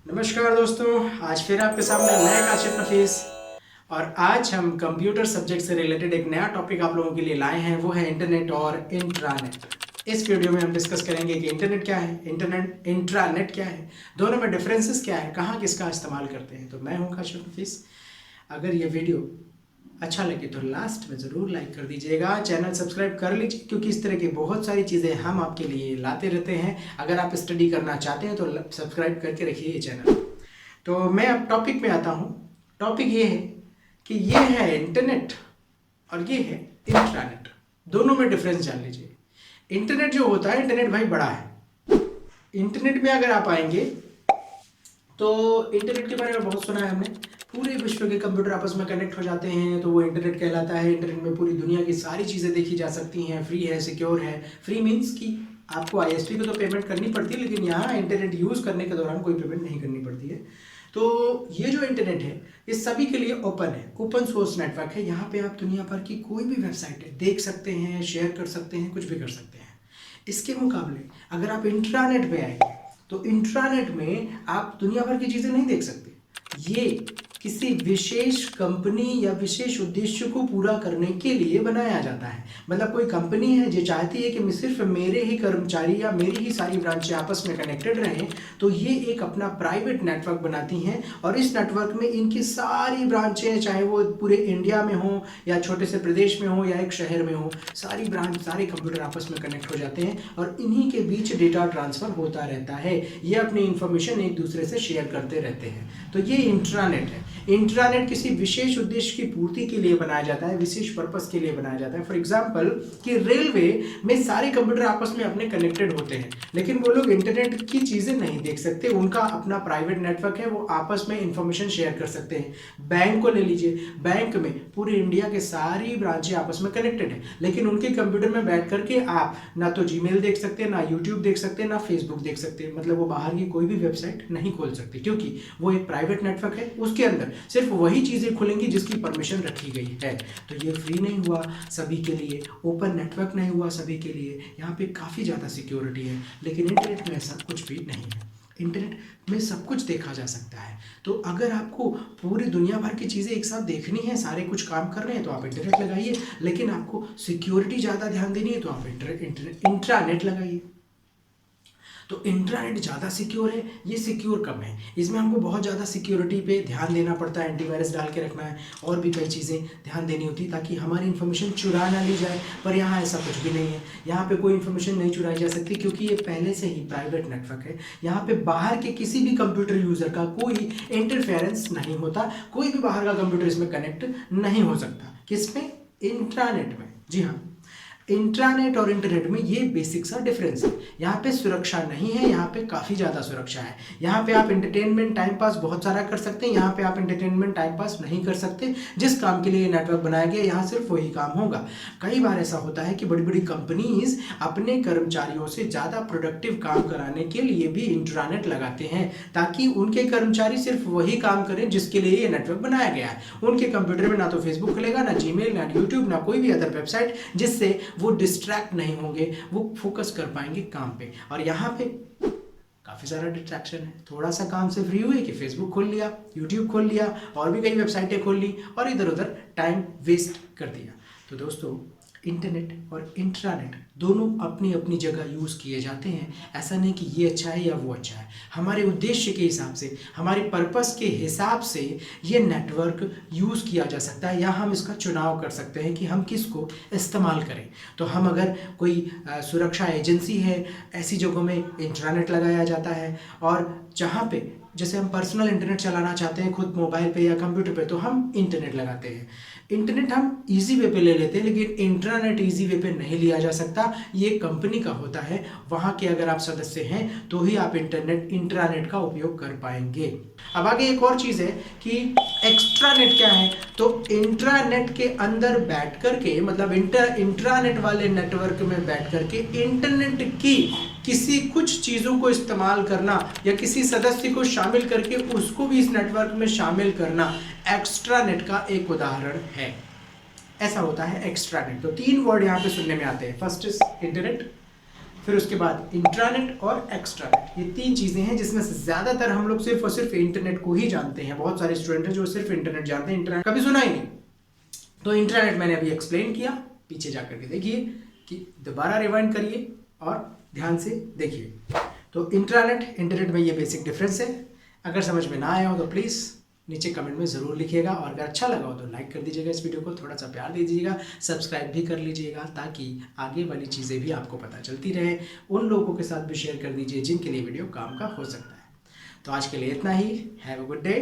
नमस्कार दोस्तों, आज फिर आपके सामने नया काशिफ नफीस और आज हम कंप्यूटर सब्जेक्ट से रिलेटेड एक नया टॉपिक आप लोगों के लिए लाए हैं। वो है इंटरनेट और इंट्रानेट। इस वीडियो में हम डिस्कस करेंगे कि इंटरनेट क्या है, इंट्रानेट क्या है, दोनों में डिफरेंसेस क्या है, कहाँ किसका इस्तेमाल करते हैं। तो मैं हूँ काशिफ नफीस। अगर ये वीडियो अच्छा लगे तो लास्ट में ज़रूर लाइक कर दीजिएगा, चैनल सब्सक्राइब कर लीजिए, क्योंकि इस तरह की बहुत सारी चीज़ें हम आपके लिए लाते रहते हैं। अगर आप स्टडी करना चाहते हैं तो सब्सक्राइब करके रखिए ये चैनल। तो मैं अब टॉपिक में आता हूँ। टॉपिक ये है कि ये है इंटरनेट और ये है इंट्रानेट। दोनों में डिफरेंस जान लीजिए। इंटरनेट जो होता है, इंटरनेट भाई बड़ा है। इंटरनेट में अगर आप आएंगे तो इंटरनेट के बारे में बहुत सुना है हमने। पूरे विश्व के कंप्यूटर आपस में कनेक्ट हो जाते हैं तो वो इंटरनेट कहलाता है। इंटरनेट में पूरी दुनिया की सारी चीज़ें देखी जा सकती हैं, फ्री है, सिक्योर है। फ्री मीन्स कि आपको आईएसपी को तो पेमेंट करनी पड़ती है, लेकिन यहाँ इंटरनेट यूज़ करने के दौरान कोई पेमेंट नहीं करनी पड़ती है। तो ये जो इंटरनेट है ये सभी के लिए ओपन है, ओपन सोर्स नेटवर्क है। यहाँ पे आप दुनिया भर की कोई भी वेबसाइट है देख सकते हैं, शेयर कर सकते हैं, कुछ भी कर सकते हैं। इसके मुकाबले अगर आप इंट्रानेट पे आए तो इंट्रानेट में आप दुनिया भर की चीज़ें नहीं देख सकते। ये किसी विशेष कंपनी या विशेष उद्देश्य को पूरा करने के लिए बनाया जाता है। मतलब कोई कंपनी है जो चाहती है कि सिर्फ मेरे ही कर्मचारी या मेरी ही सारी ब्रांचें आपस में कनेक्टेड रहें, तो ये एक अपना प्राइवेट नेटवर्क बनाती हैं और इस नेटवर्क में इनकी सारी ब्रांचें, चाहे वो पूरे इंडिया में हो या छोटे से प्रदेश में हो या एक शहर में हो, सारी ब्रांच, सारे कंप्यूटर आपस में कनेक्ट हो जाते हैं और इन्हीं के बीच डेटा ट्रांसफ़र होता रहता है। ये अपनी इंफॉर्मेशन एक दूसरे से शेयर करते रहते हैं। तो ये इंट्रानेट है। इंट्रानेट किसी विशेष उद्देश्य की पूर्ति के लिए बनाया जाता है, विशेष पर्पस के लिए बनाया जाता है। फॉर एग्जांपल कि रेलवे में सारे कंप्यूटर आपस में अपने कनेक्टेड होते हैं, लेकिन वो लोग इंटरनेट की चीज़ें नहीं देख सकते। उनका अपना प्राइवेट नेटवर्क है, वो आपस में इंफॉर्मेशन शेयर कर सकते हैं। बैंक को ले लीजिए, बैंक में पूरे इंडिया के सारी ब्रांचें आपस में कनेक्टेड है, लेकिन उनके कंप्यूटर में बैठ करके आप ना तो जीमेल देख सकते, ना यूट्यूब देख सकते, ना फेसबुक देख सकते। मतलब वो बाहर की कोई भी वेबसाइट नहीं खोल सकते, क्योंकि वो एक प्राइवेट नेटवर्क है। उसके अंदर सिर्फ वही चीज़ें खुलेंगी जिसकी परमिशन रखी गई है। तो ये फ्री नहीं हुआ सभी के लिए, ओपन नेटवर्क नहीं हुआ सभी के लिए। यहाँ पे काफ़ी ज़्यादा सिक्योरिटी है, लेकिन इंटरनेट में ऐसा कुछ भी नहीं है। इंटरनेट में सब कुछ देखा जा सकता है। तो अगर आपको पूरी दुनिया भर की चीज़ें एक साथ देखनी है, सारे कुछ काम कर रहे हैं, तो आप इंटरनेट लगाइए। लेकिन आपको सिक्योरिटी ज़्यादा ध्यान देनी है तो आप इंट्रानेट लगाइए। तो इंट्रानेट ज़्यादा सिक्योर है, ये सिक्योर कम है। इसमें हमको बहुत ज़्यादा सिक्योरिटी पे ध्यान देना पड़ता है, एंटीवायरस डाल के रखना है और भी कई चीज़ें ध्यान देनी होती है ताकि हमारी इन्फॉर्मेशन चुरा ना ली जाए। पर यहाँ ऐसा कुछ भी नहीं है। यहाँ पे कोई इन्फॉर्मेशन नहीं चुराई जा सकती, क्योंकि ये पहले से ही प्राइवेट नेटवर्क है। यहाँ पे बाहर के किसी भी कंप्यूटर यूज़र का कोई इंटरफेरेंस नहीं होता। कोई भी बाहर का कंप्यूटर इसमें कनेक्ट नहीं हो सकता। किसमें? इंट्रानेट में। जी हाँ, इंट्रानेट और इंटरनेट में ये बेसिक सा डिफरेंस है। यहाँ पे सुरक्षा नहीं है, यहाँ पे काफ़ी ज़्यादा सुरक्षा है। यहाँ पे आप एंटरटेनमेंट टाइम पास बहुत सारा कर सकते हैं, यहाँ पे आप एंटरटेनमेंट टाइम पास नहीं कर सकते। जिस काम के लिए नेटवर्क बनाया गया यहाँ सिर्फ वही काम होगा। कई बार ऐसा होता है कि बड़ी बड़ी कंपनीज अपने कर्मचारियों से ज़्यादा प्रोडक्टिव काम कराने के लिए भी इंट्रानेट लगाते हैं, ताकि उनके कर्मचारी सिर्फ वही काम करें जिसके लिए ये नेटवर्क बनाया गया है। उनके कंप्यूटर में ना तो फेसबुक खुलेगा, ना जीमेल, ना यूट्यूब, ना कोई भी अदर वेबसाइट, जिससे वो डिस्ट्रैक्ट नहीं होंगे, वो फोकस कर पाएंगे काम पे। और यहाँ पे काफ़ी सारा डिस्ट्रैक्शन है। थोड़ा सा काम से फ्री हुए कि फेसबुक खोल लिया, यूट्यूब खोल लिया और भी कई वेबसाइटें खोल ली और इधर उधर टाइम वेस्ट कर दिया। तो दोस्तों, इंटरनेट और इंट्रानेट दोनों अपनी अपनी जगह यूज़ किए जाते हैं। ऐसा नहीं कि ये अच्छा है या वो अच्छा है। हमारे उद्देश्य के हिसाब से, हमारे पर्पस के हिसाब से ये नेटवर्क यूज़ किया जा सकता है, या हम इसका चुनाव कर सकते हैं कि हम किसको इस्तेमाल करें। तो हम अगर कोई सुरक्षा एजेंसी है, ऐसी जगहों में इंट्रानेट लगाया जाता है। और जहाँ पे जैसे हम पर्सनल इंटरनेट चलाना चाहते हैं खुद मोबाइल पे या कंप्यूटर पे, तो हम इंटरनेट लगाते हैं। इंटरनेट हम इजी वे पे ले लेते हैं, लेकिन इंट्रानेट इजी वे पे नहीं लिया जा सकता। ये कंपनी का होता है, वहाँ के अगर आप सदस्य हैं तो ही आप इंट्रानेट का उपयोग कर पाएंगे। अब आगे एक और चीज़ है कि एक्स्ट्रानेट क्या है। तो इंट्रानेट के अंदर बैठ करके, मतलब इंट्रानेट वाले नेटवर्क में बैठ करके इंटरनेट की किसी कुछ चीज़ों को इस्तेमाल करना या किसी सदस्य को शामिल करके उसको भी इस नेटवर्क में शामिल करना एक्स्ट्रानेट का एक उदाहरण है। ऐसा होता है एक्स्ट्रानेट। तो 3 वर्ड यहाँ पे सुनने में आते हैं। फर्स्ट इज इंटरनेट, फिर उसके बाद इंट्रानेट और एक्स्ट्रानेट। ये 3 चीज़ें हैं जिसमें से ज़्यादातर हम लोग सिर्फ और सिर्फ इंटरनेट को ही जानते हैं। बहुत सारे स्टूडेंट हैं जो सिर्फ इंटरनेट जानते हैं, इंटरनेट कभी सुना ही नहीं। तो इंट्रानेट मैंने अभी एक्सप्लेन किया, पीछे जाकर के देखिए कि दोबारा रिवाइंड करिए और ध्यान से देखिए। तो इंट्रानेट इंटरनेट में ये बेसिक डिफरेंस है। अगर समझ में ना आया हो तो प्लीज़ नीचे कमेंट में ज़रूर लिखिएगा, और अगर अच्छा लगा हो तो लाइक कर दीजिएगा, इस वीडियो को थोड़ा सा प्यार दे दीजिएगा, सब्सक्राइब भी कर लीजिएगा ताकि आगे वाली चीज़ें भी आपको पता चलती रहे। उन लोगों के साथ भी शेयर कर दीजिए जिनके लिए वीडियो काम का हो सकता है। तो आज के लिए इतना ही। Have a good day.